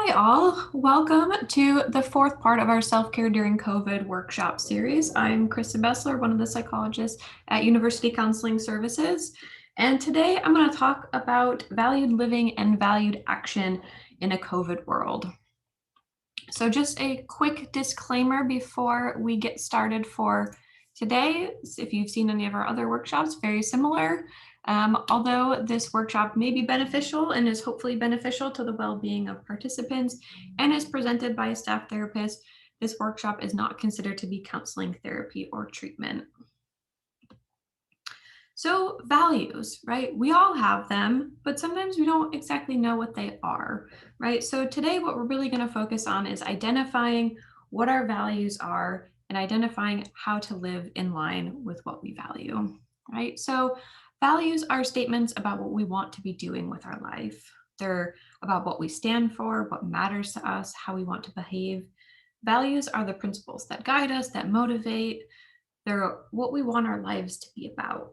Hi all, welcome to the fourth part of our self-care during COVID workshop series. I'm Kristen Bessler, one of the psychologists at University Counseling Services. And today I'm going to talk about valued living and valued action in a COVID world. So just a quick disclaimer before we get started for today. If you've seen any of our other workshops, very similar. Although this workshop may be beneficial and is hopefully beneficial to the well-being of participants and is presented by a staff therapist, this workshop is not considered to be counseling, therapy, or treatment. So values, right? We all have them, but sometimes we don't exactly know what they are, right? So today what we're really going to focus on is identifying what our values are and identifying how to live in line with what we value, right? So values are statements about what we want to be doing with our life. They're about what we stand for, what matters to us, how we want to behave. Values are the principles that guide us, that motivate. They're what we want our lives to be about.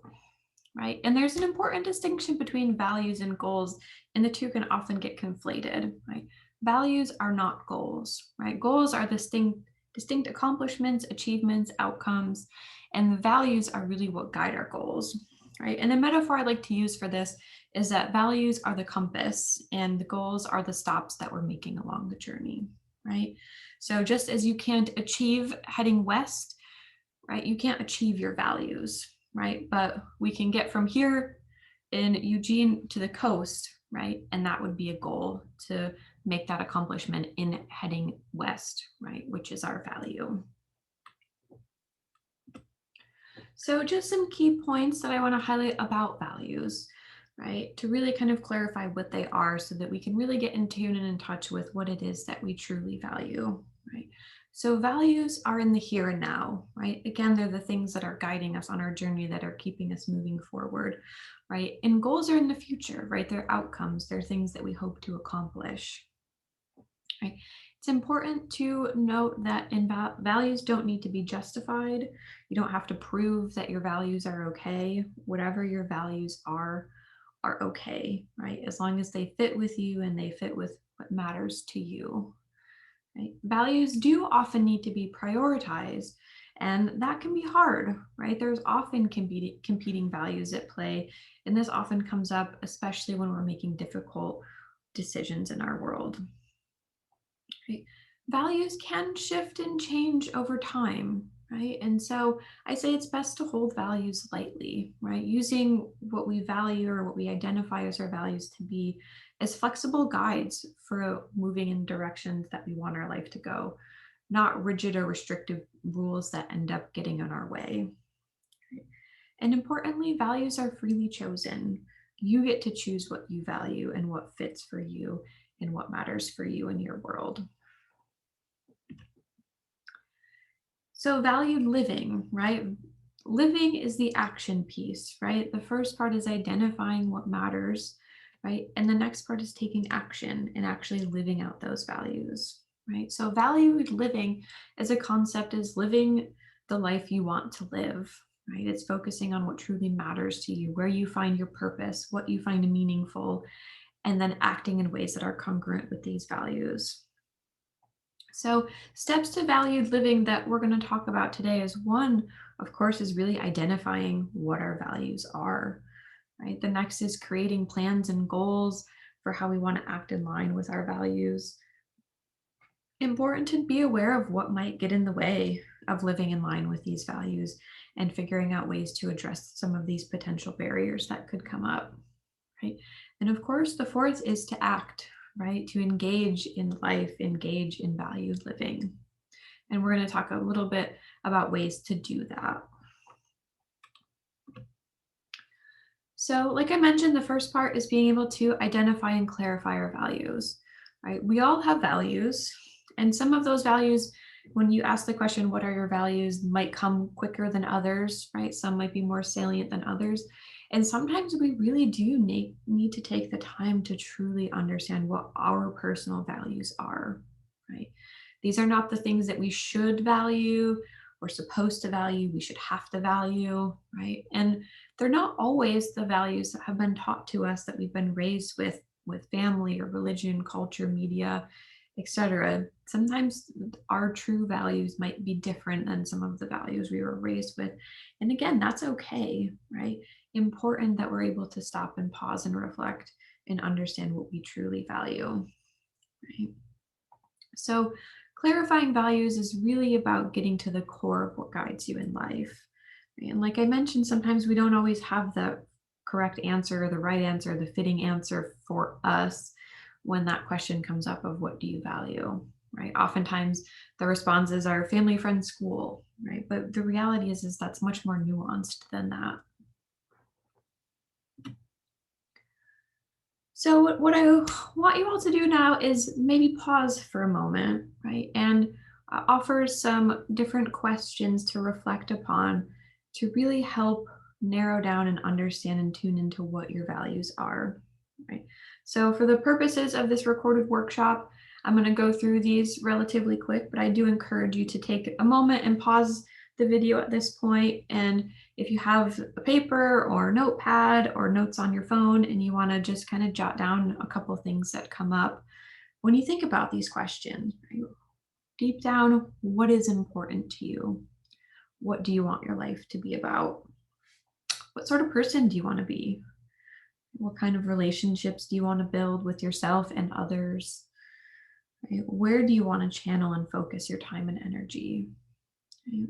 Right? And there's an important distinction between values and goals, and the two can often get conflated, right? Values are not goals, right? Goals are distinct accomplishments, achievements, outcomes, and the values are really what guide our goals, right? And the metaphor I like to use for this is that values are the compass and the goals are the stops that we're making along the journey, right? So just as you can't achieve heading west, right? You can't achieve your values, right? But we can get from here in Eugene to the coast, right? And that would be a goal to make that accomplishment in heading west, right? Which is our value. So just some key points that I want to highlight about values, right? To really kind of clarify what they are so that we can really get in tune and in touch with what it is that we truly value, right? So values are in the here and now, right? Again, they're the things that are guiding us on our journey, that are keeping us moving forward, right? And goals are in the future, right? They're outcomes, they're things that we hope to accomplish, right? It's important to note that values don't need to be justified. You don't have to prove that your values are okay. Whatever your values are okay, right? As long as they fit with you and they fit with what matters to you. Right? Values do often need to be prioritized, and that can be hard, right? There's often competing values at play, and this often comes up, especially when we're making difficult decisions in our world. Right? Values can shift and change over time, right? And so I say it's best to hold values lightly, right? Using what we value or what we identify as our values to be as flexible guides for moving in directions that we want our life to go, not rigid or restrictive rules that end up getting in our way. Right? And importantly, values are freely chosen. You get to choose what you value and what fits for you and what matters for you in your world. So valued living, right? Living is the action piece, right? The first part is identifying what matters, right? And the next part is taking action and actually living out those values, right? So valued living as a concept is living the life you want to live, right? It's focusing on what truly matters to you, where you find your purpose, what you find meaningful, and then acting in ways that are congruent with these values. So steps to valued living that we're going to talk about today is one, of course, is really identifying what our values are, right? The next is creating plans and goals for how we want to act in line with our values. Important to be aware of what might get in the way of living in line with these values and figuring out ways to address some of these potential barriers that could come up, right? And of course, the fourth is to act, right? To engage in life, engage in valued living. And we're going to talk a little bit about ways to do that. So like I mentioned, the first part is being able to identify and clarify our values, right? We all have values, and some of those values, when you ask the question, what are your values, might come quicker than others, right? Some might be more salient than others. And sometimes we really do need to take the time to truly understand what our personal values are, right? These are not the things that we should value, we're supposed to value, we should have to value, right? And they're not always the values that have been taught to us, that we've been raised with family or religion, culture, media. etc. Sometimes our true values might be different than some of the values we were raised with. And again, that's okay, right? Important that we're able to stop and pause and reflect and understand what we truly value, right? So, clarifying values is really about getting to the core of what guides you in life. Right? And like I mentioned, sometimes we don't always have the correct answer, the right answer, the fitting answer for us when that question comes up of what do you value, right? Oftentimes the responses are family, friends, school, right? But the reality is that's much more nuanced than that. So what I want you all to do now is maybe pause for a moment, right? And offer some different questions to reflect upon to really help narrow down and understand and tune into what your values are, right? So for the purposes of this recorded workshop, I'm going to go through these relatively quick, but I do encourage you to take a moment and pause the video at this point. And if you have a paper or notepad or notes on your phone and you want to just kind of jot down a couple of things that come up when you think about these questions, right? Deep down, what is important to you? What do you want your life to be about? What sort of person do you want to be? What kind of relationships do you want to build with yourself and others? Right? Where do you want to channel and focus your time and energy? Right?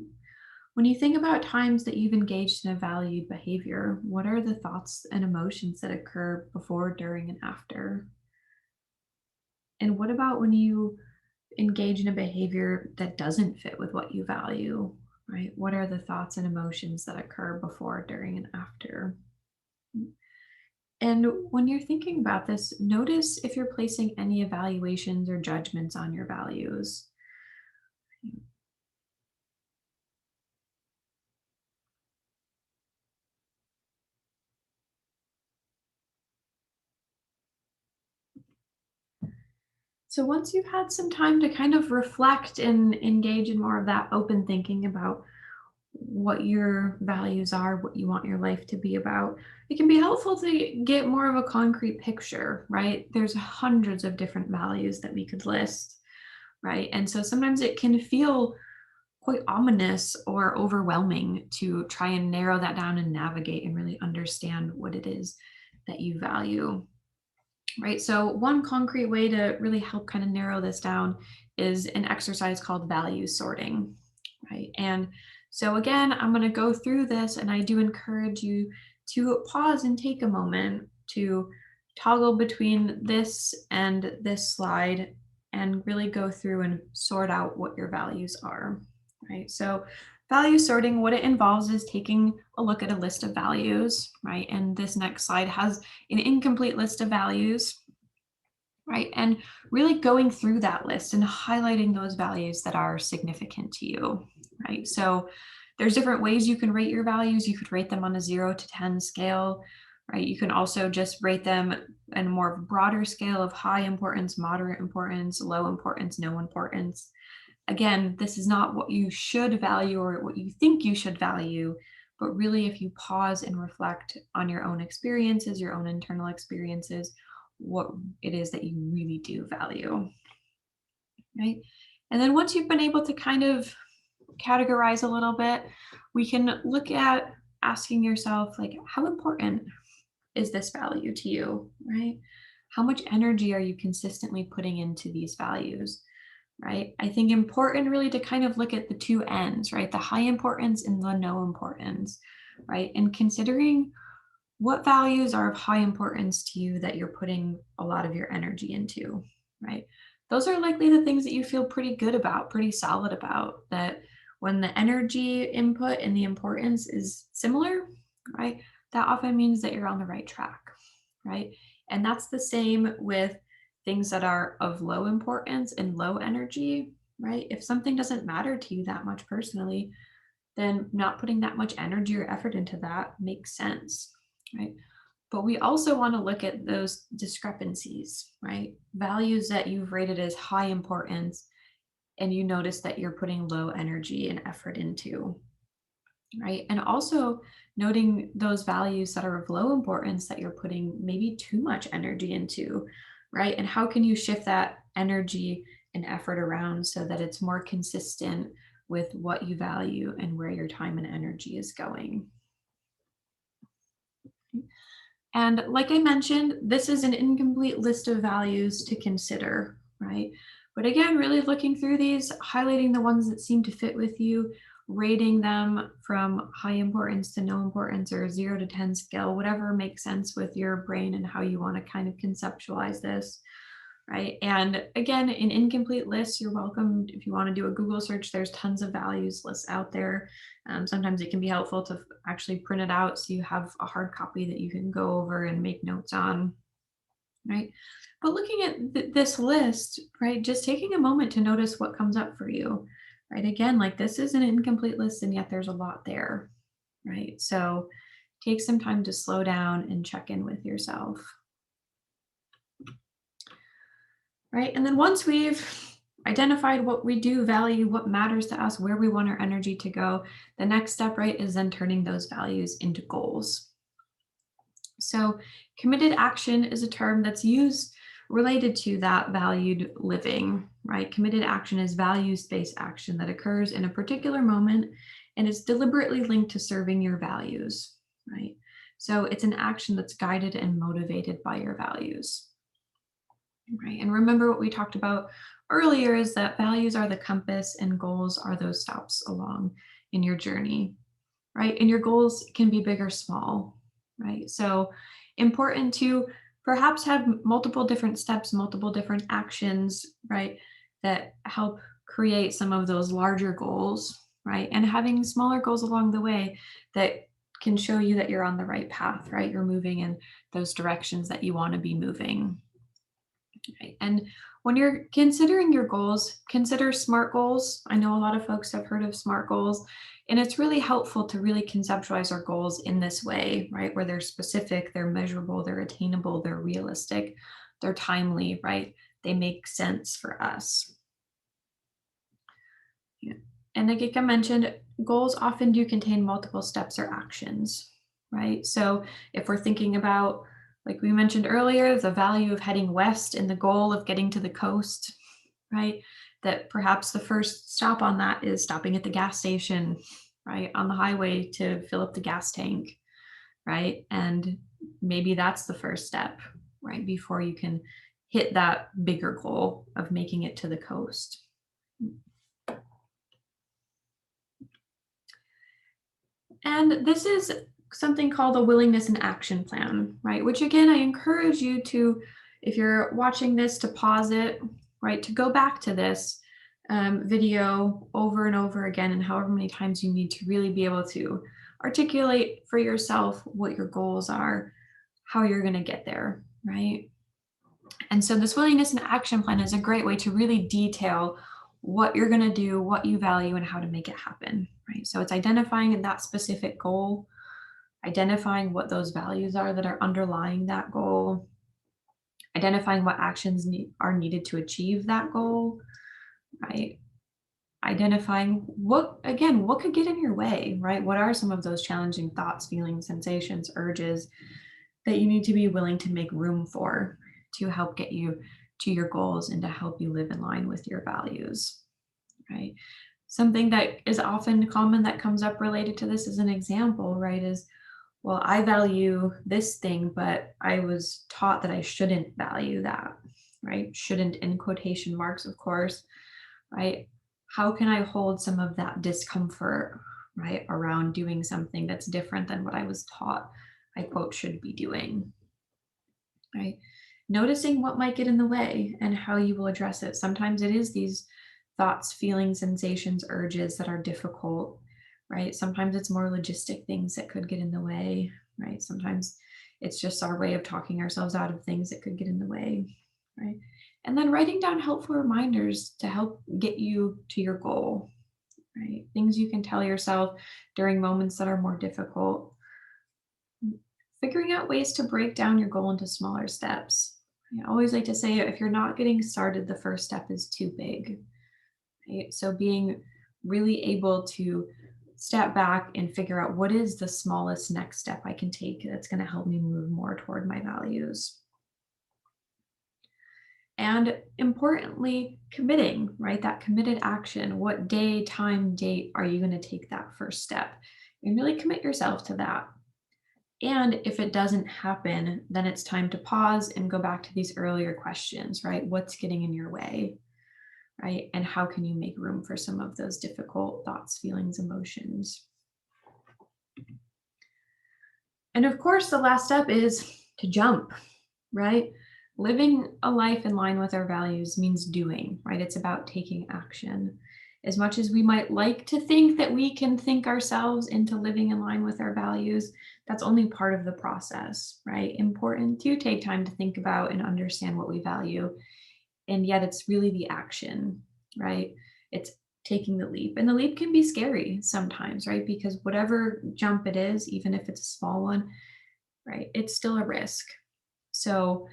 When you think about times that you've engaged in a valued behavior, what are the thoughts and emotions that occur before, during, and after? And what about when you engage in a behavior that doesn't fit with what you value, right? What are the thoughts and emotions that occur before, during, and after? And when you're thinking about this, notice if you're placing any evaluations or judgments on your values. So once you've had some time to kind of reflect and engage in more of that open thinking about what your values are, what you want your life to be about, it can be helpful to get more of a concrete picture, right? There's hundreds of different values that we could list, right? And so sometimes it can feel quite ominous or overwhelming to try and narrow that down and navigate and really understand what it is that you value. Right. So, one concrete way to really help kind of narrow this down is an exercise called value sorting. Right. And so, again, I'm going to go through this, and I do encourage you to pause and take a moment to toggle between this and this slide and really go through and sort out what your values are. Right. So, value sorting, what it involves is taking a look at a list of values, right? And this next slide has an incomplete list of values, right? And really going through that list and highlighting those values that are significant to you, right? So there's different ways you can rate your values. You could rate them on a 0 to 10 scale, right? You can also just rate them in a more broader scale of high importance, moderate importance, low importance, no importance. Again, this is not what you should value or what you think you should value, but really if you pause and reflect on your own experiences, your own internal experiences, what it is that you really do value, right? And then once you've been able to kind of categorize a little bit, we can look at asking yourself, like, how important is this value to you, right? How much energy are you consistently putting into these values? Right? I think important really to kind of look at the two ends, right? The high importance and the no importance, right? And considering what values are of high importance to you that you're putting a lot of your energy into, right? Those are likely the things that you feel pretty good about, pretty solid about, that when the energy input and the importance is similar, right? That often means that you're on the right track, right? And that's the same with things that are of low importance and low energy, right? If something doesn't matter to you that much personally, then not putting that much energy or effort into that makes sense, right? But we also want to look at those discrepancies, right? Values that you've rated as high importance and you notice that you're putting low energy and effort into, right? And also noting those values that are of low importance that you're putting maybe too much energy into, right? And how can you shift that energy and effort around so that it's more consistent with what you value and where your time and energy is going. And like I mentioned, this is an incomplete list of values to consider, right? But again, really looking through these, highlighting the ones that seem to fit with you, rating them from high importance to no importance or 0 to 10 scale, whatever makes sense with your brain and how you want to kind of conceptualize this, right? And again, an incomplete list, you're welcome. If you want to do a Google search, there's tons of values lists out there. Sometimes it can be helpful to actually print it out so you have a hard copy that you can go over and make notes on, right? But looking at this list, right, just taking a moment to notice what comes up for you, right? Again, like this is an incomplete list and yet there's a lot there, right? So take some time to slow down and check in with yourself. Right? And then once we've identified what we do value, what matters to us, where we want our energy to go, the next step, right, is then turning those values into goals. So, committed action is a term that's used related to that valued living, right? Committed action is values based action that occurs in a particular moment and is deliberately linked to serving your values, right? So, it's an action that's guided and motivated by your values. Right. And remember what we talked about earlier is that values are the compass and goals are those stops along in your journey. Right. And your goals can be big or small. Right. So important to perhaps have multiple different steps, multiple different actions, right, that help create some of those larger goals. Right. And having smaller goals along the way that can show you that you're on the right path, right? You're moving in those directions that you want to be moving. Right. And when you're considering your goals, consider SMART goals. I know a lot of folks have heard of SMART goals, and it's really helpful to really conceptualize our goals in this way, right? Where they're specific, they're measurable, they're attainable, they're realistic, they're timely, right? They make sense for us. Yeah. And like I mentioned, goals often do contain multiple steps or actions, right? So if we're thinking about, like we mentioned earlier, the value of heading west and the goal of getting to the coast, right? That perhaps the first stop on that is stopping at the gas station, right? On the highway to fill up the gas tank, right? And maybe that's the first step, right? Before you can hit that bigger goal of making it to the coast. And this is something called a willingness and action plan, right? Which again, I encourage you to, if you're watching this, to pause it, right? To go back to this video over and over again, and however many times you need to really be able to articulate for yourself what your goals are, how you're going to get there, right? And so this willingness and action plan is a great way to really detail what you're going to do, what you value, and how to make it happen, right? So it's identifying that specific goal, identifying what those values are that are underlying that goal, identifying what actions are needed to achieve that goal, right? Identifying what, again, what could get in your way, right? What are some of those challenging thoughts, feelings, sensations, urges that you need to be willing to make room for to help get you to your goals and to help you live in line with your values, right? Something that is often common that comes up related to this as an example, right, is, well, I value this thing, but I was taught that I shouldn't value that, right? Shouldn't in quotation marks, of course, right? How can I hold some of that discomfort, right, around doing something that's different than what I was taught I quote should be doing, right? Noticing what might get in the way and how you will address it. Sometimes it is these thoughts, feelings, sensations, urges that are difficult, right? Sometimes it's more logistic things that could get in the way, right? Sometimes it's just our way of talking ourselves out of things that could get in the way, right? And then writing down helpful reminders to help get you to your goal, right? Things you can tell yourself during moments that are more difficult. Figuring out ways to break down your goal into smaller steps. I always like to say if you're not getting started, the first step is too big. Right? So being really able to step back and figure out what is the smallest next step I can take that's going to help me move more toward my values. And importantly, committing, right? That committed action. What day, time, date are you going to take that first step? And really commit yourself to that. And if it doesn't happen, then it's time to pause and go back to these earlier questions, right? What's getting in your way, right? And how can you make room for some of those difficult thoughts, feelings, emotions? And of course, the last step is to jump, right? Living a life in line with our values means doing, right? It's about taking action. As much as we might like to think that we can think ourselves into living in line with our values, that's only part of the process, right? Important to take time to think about and understand what we value. And yet it's really the action, right? It's taking the leap. And the leap can be scary sometimes, right? Because whatever jump it is, even if it's a small one, right, it's still a risk. So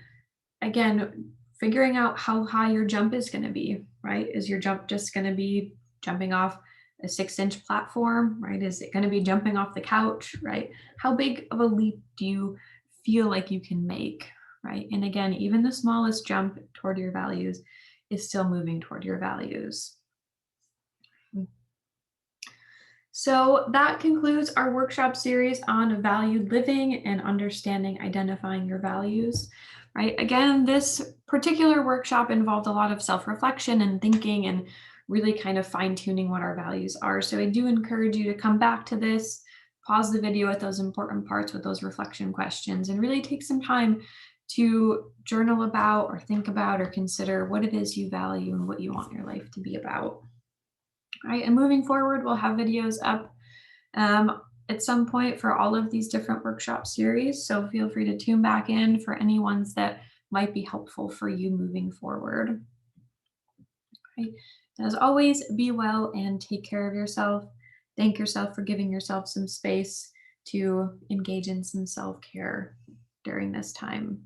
again, figuring out how high your jump is going to be, right? Is your jump just going to be jumping off a 6-inch platform, right? Is it going to be jumping off the couch, right? How big of a leap do you feel like you can make, right? And again, even the smallest jump toward your values is still moving toward your values. So that concludes our workshop series on valued living and understanding identifying your values. Right. Again, this particular workshop involved a lot of self-reflection and thinking and really kind of fine-tuning what our values are. So I do encourage you to come back to this, pause the video at those important parts with those reflection questions, and really take some time to journal about or think about or consider what it is you value and what you want your life to be about. All right, and moving forward, we'll have videos up at some point for all of these different workshop series. So feel free to tune back in for any ones that might be helpful for you moving forward. Okay. As always, be well and take care of yourself. Thank yourself for giving yourself some space to engage in some self care during this time.